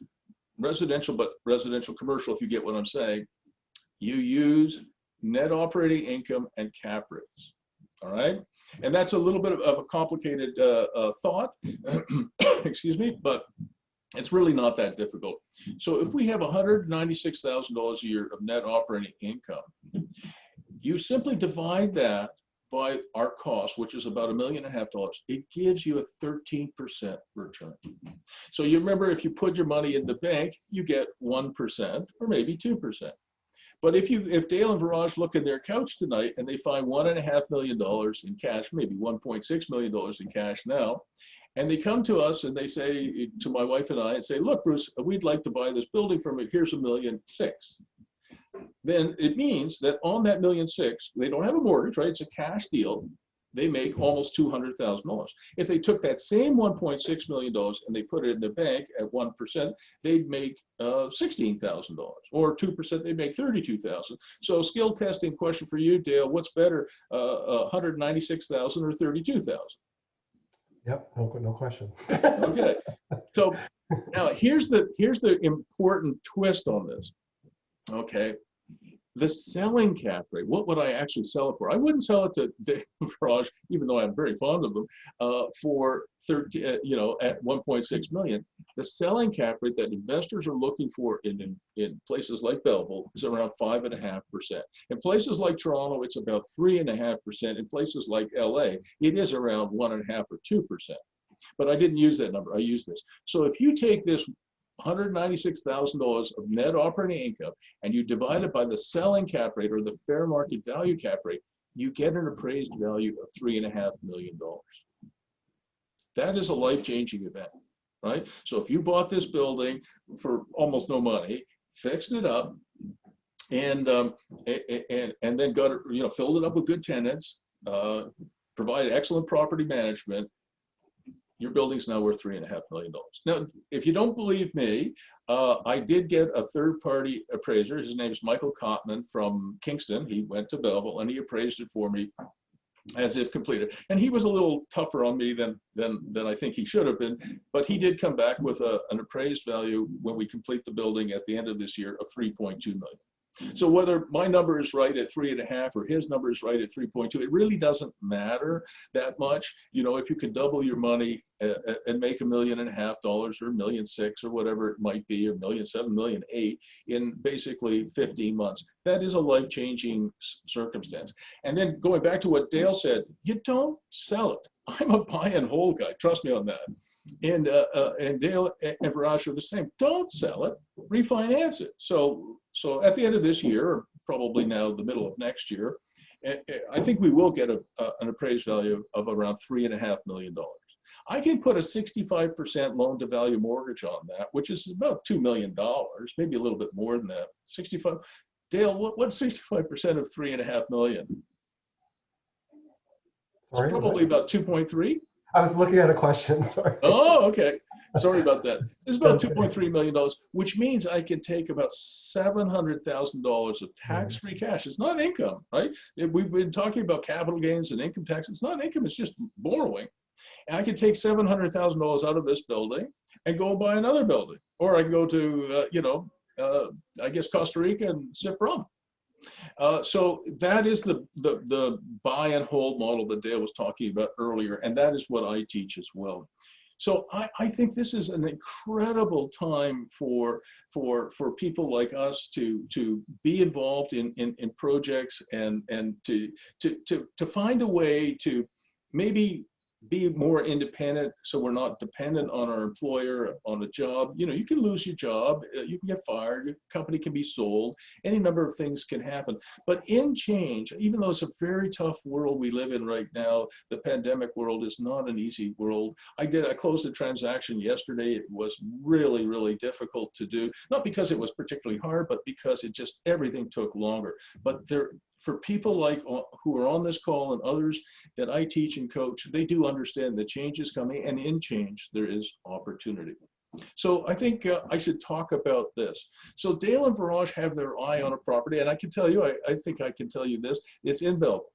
S1: residential, but residential commercial, if you get what I'm saying, you use net operating income and cap rates. All right. And that's a little bit of a complicated thought, excuse me, but it's really not that difficult. So if we have $196,000 a year of net operating income, you simply divide that by our cost, which is about $1.5 million. It gives you a 13% return. So you remember, if you put your money in the bank, you get 1% or maybe 2%. But if Dale and Viraj look in their couch tonight and they find $1.5 million in cash, maybe $1.6 million in cash now, and they come to us and they say to my wife and I and say, look, Bruce, we'd like to buy this building from you. Here's $1.6 million. Then it means that on that $1.6 million, they don't have a mortgage, right? It's a cash deal. They make almost $200,000. If they took that same $1.6 million and they put it in the bank at 1%, they'd make $16,000, or 2%, they'd make $32,000. So skill testing question for you, Dale, what's better, $196,000 or $32,000?
S2: Yep, no question.
S1: Okay, so now here's the important twist on this. Okay, the selling cap rate, what would I actually sell it for? I wouldn't sell it to Viraj, even though I'm very fond of them, for at 1.6 million. The selling cap rate that investors are looking for in places like Belleville is around 5.5%. In places like Toronto, it's about 3.5%. In places like LA, it is around 1.5 or 2%. But I didn't use that number. I used this. So if you take this $196,000 of net operating income and you divide it by the selling cap rate or the fair market value cap rate, you get an appraised value of $3.5 million. That is a life-changing event, right? So if you bought this building for almost no money, fixed it up, and then got it, filled it up with good tenants, provided excellent property management, your building's now worth $3.5 million. Now, if you don't believe me, I did get a third-party appraiser. His name is Michael Kottman from Kingston. He went to Belleville and he appraised it for me as if completed. And he was a little tougher on me than I think he should have been, but he did come back with an appraised value when we complete the building at the end of this year of $3.2 million. So whether my number is right at 3.5 or his number is right at 3.2, it really doesn't matter that much. If you could double your money and make $1.5 million or $1.6 million or whatever it might be, or $1.7 million, $1.8 million in basically 15 months, that is a life-changing circumstance. And then going back to what Dale said, you don't sell it. I'm a buy and hold guy. Trust me on that. And Dale and Viraj are the same. Don't sell it. Refinance it. So at the end of this year, or probably now the middle of next year, I think we will get an appraised value of around $3.5 million. I can put a 65% loan to value mortgage on that, which is about $2 million, maybe a little bit more than that. 65. Dale, what's 65% of $3.5 million?
S2: Sorry,
S1: it's probably about 2.3.
S2: I was looking at a question, sorry.
S1: Oh, okay. Sorry about that. It's about $2.3 million, which means I can take about $700,000 of tax-free cash. It's not income, right? We've been talking about capital gains and income tax. It's not income, it's just borrowing. And I can take $700,000 out of this building and go buy another building. Or I can go to, I guess, Costa Rica and sip rum. So that is the buy and hold model that Dale was talking about earlier, and that is what I teach as well. So I think this is an incredible time for people like us to be involved in projects and to find a way to maybe be more independent, so we're not dependent on our employer on a job. You can lose your job, you can get fired, your company can be sold, any number of things can happen. But in change, even though it's a very tough world we live in right now, the pandemic world is not an easy world. I closed a transaction yesterday. It was really, really difficult to do, not because it was particularly hard, but because everything took longer. But for people who are on this call and others that I teach and coach, they do understand that change is coming, and in change, there is opportunity. So I think I should talk about this. So Dale and Viraj have their eye on a property, and I can tell you, I think I can tell you this, it's in Belleville.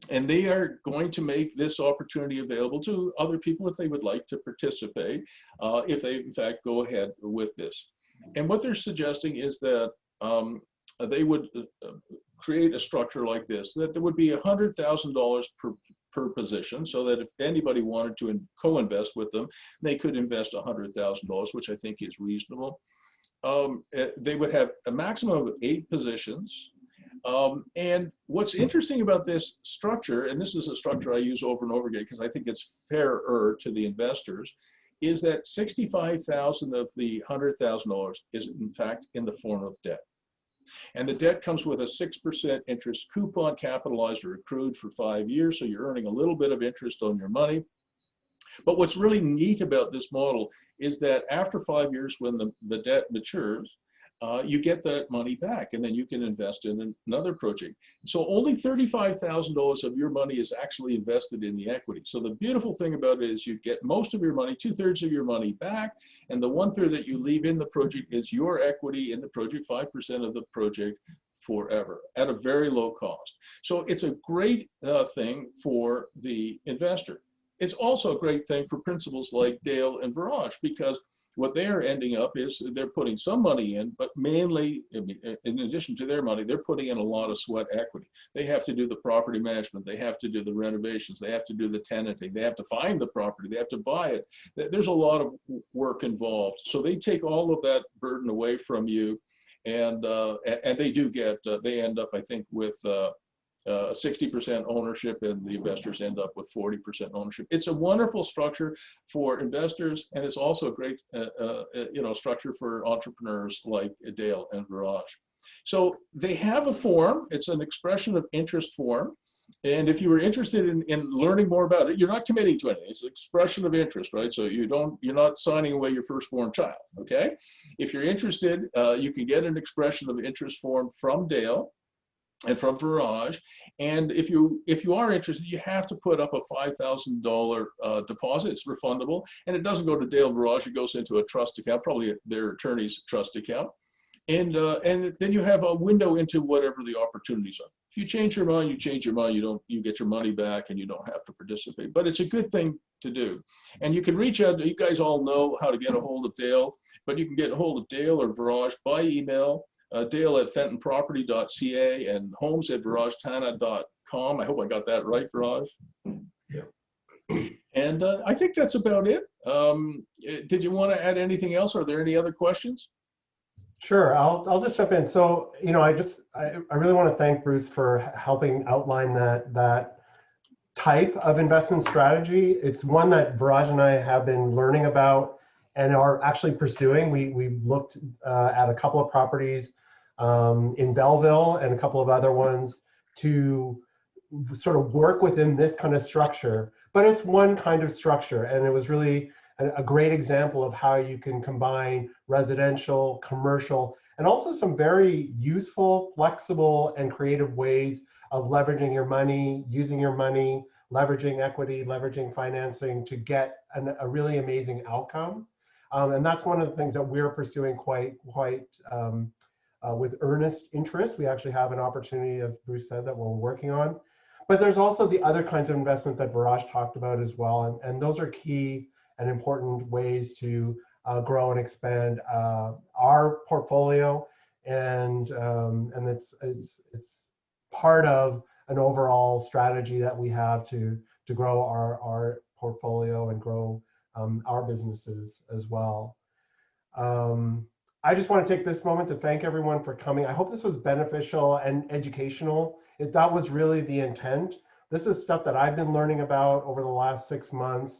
S1: And they are going to make this opportunity available to other people if they would like to participate, if they in fact go ahead with this. And what they're suggesting is that they would create a structure like this, that there would be $100,000 per position, so that if anybody wanted to co-invest with them, they could invest $100,000, which I think is reasonable. They would have a maximum of 8 positions. And what's interesting about this structure, and this is a structure I use over and over again because I think it's fairer to the investors, is that $65,000 of the $100,000 is in fact in the form of debt. And the debt comes with a 6% interest coupon, capitalized or accrued for 5 years. So you're earning a little bit of interest on your money. But what's really neat about this model is that after 5 years, when the debt matures, you get that money back, and then you can invest in another project. So only $35,000 of your money is actually invested in the equity. So the beautiful thing about it is you get most of your money, 2/3 of your money back, and the 1/3 that you leave in the project is your equity in the project, 5% of the project forever at a very low cost. So it's a great thing for the investor. It's also a great thing for principals like Dale and Viraj, because what they're ending up is they're putting some money in, but mainly, in addition to their money, they're putting in a lot of sweat equity. They have to do the property management. They have to do the renovations. They have to do the tenanting. They have to find the property. They have to buy it. There's a lot of work involved. So they take all of that burden away from you, and they do get, they end up, I think, with 60% ownership, and the investors end up with 40% ownership. It's a wonderful structure for investors, and it's also a great structure for entrepreneurs like Dale and Viraj. So they have a form. It's an expression of interest form. And if you were interested in learning more about it, you're not committing to anything. It's an expression of interest, right? So you're not signing away your firstborn child, okay? If you're interested, you can get an expression of interest form from Dale and from Viraj. And if you are interested, you have to put up a $5,000 deposit. It's refundable, and it doesn't go to Dale Viraj. It goes into a trust account, probably their attorney's trust account. And then you have a window into whatever the opportunities are. If you change your mind, you change your mind. You get your money back, and you don't have to participate. But it's a good thing to do. And you can reach out. You guys all know how to get a hold of Dale, but you can get a hold of Dale or Viraj by email. Dale at fentonproperty.ca and homes@virajtanna.com. I hope I got that right, Viraj.
S3: Yeah.
S1: And I think that's about it. Did you want to add anything else? Are there any other questions?
S2: Sure, I'll just jump in. So, I really want to thank Bruce for helping outline that type of investment strategy. It's one that Viraj and I have been learning about and are actually pursuing. We looked at a couple of properties in Belleville and a couple of other ones to sort of work within this kind of structure. But it's one kind of structure, and it was really a great example of how you can combine residential, commercial, and also some very useful, flexible, and creative ways of leveraging your money, using your money, leveraging equity, leveraging financing to get a really amazing outcome. And that's one of the things that we're pursuing quite with earnest interest. We actually have an opportunity, as Bruce said, that we're working on. But there's also the other kinds of investment that Viraj talked about as well, and those are key and important ways to grow and expand our portfolio, and it's part of an overall strategy that we have to grow our portfolio and grow our businesses as well. I just want to take this moment to thank everyone for coming. I hope this was beneficial and educational. If that was really the intent. This is stuff that I've been learning about over the last 6 months.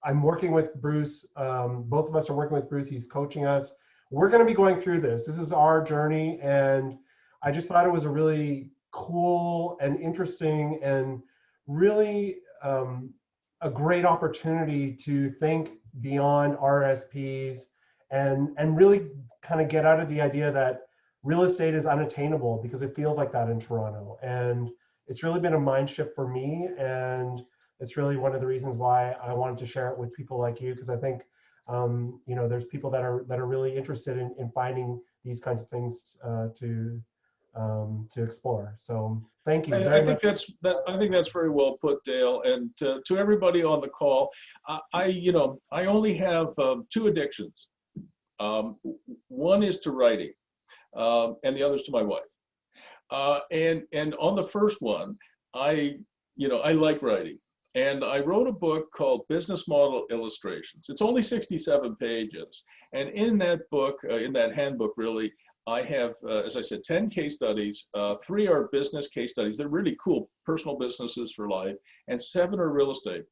S2: I'm working with Bruce. Both of us are working with Bruce. He's coaching us. We're going to be going through this. This is our journey, and I just thought it was a really cool and interesting and really a great opportunity to think beyond RSPs and really kind of get out of the idea that real estate is unattainable, because it feels like that in Toronto. And it's really been a mind shift for me, and it's really one of the reasons why I wanted to share it with people like you, because I think there's people that are really interested in finding these kinds of things to explore. So thank you.
S1: I think that's very well put, Dale. And to everybody on the call, I only have 2 addictions. One is to writing, and the other's to my wife. And on the first one, I like writing. And I wrote a book called Business Model Illustrations. It's only 67 pages. And in that book, in that handbook, really, I have, as I said, 10 case studies. 3 are business case studies. They're really cool personal businesses for life. And 7 are real estate.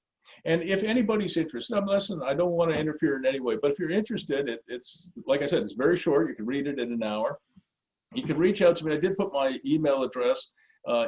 S1: And if anybody's interested, listen, I don't want to interfere in any way, but if you're interested, it's, like I said, it's very short. You can read it in an hour. You can reach out to me. I did put my email address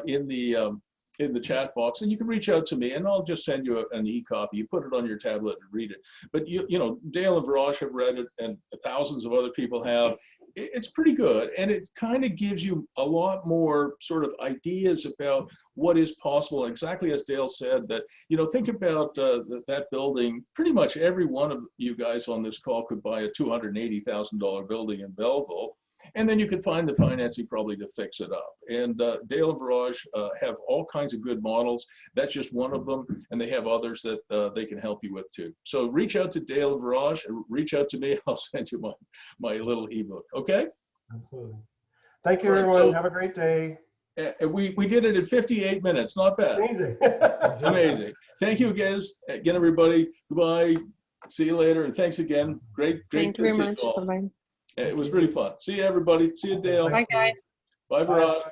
S1: in the chat box, and you can reach out to me and I'll just send you an e-copy. You put it on your tablet and read it. But you know, Dale and Viraj have read it, and thousands of other people have. It's pretty good, and it kind of gives you a lot more sort of ideas about what is possible. And exactly as Dale said, that, you know, think about that building. Pretty much every one of you guys on this call could buy a $280,000 building in Belleville. And then you can find the financing probably to fix it up. And Dale and Viraj have all kinds of good models. That's just one of them. And they have others that they can help you with too. So reach out to Dale and Viraj, reach out to me. I'll send you my little ebook. Okay?
S2: Absolutely. Thank you,
S1: All right,
S2: everyone.
S1: so,
S2: have a great day.
S1: We did it in 58 minutes. Not bad.
S2: Amazing.
S1: Amazing. Thank you again, everybody. Goodbye. See you later. And thanks again. Great
S4: Thank
S1: to
S4: you
S1: see
S4: very
S1: you
S4: much.
S1: all.
S4: Bye-bye.
S1: It was really fun. See you, everybody. See you, Dale.
S4: Bye, guys.
S1: Bye, Viraj.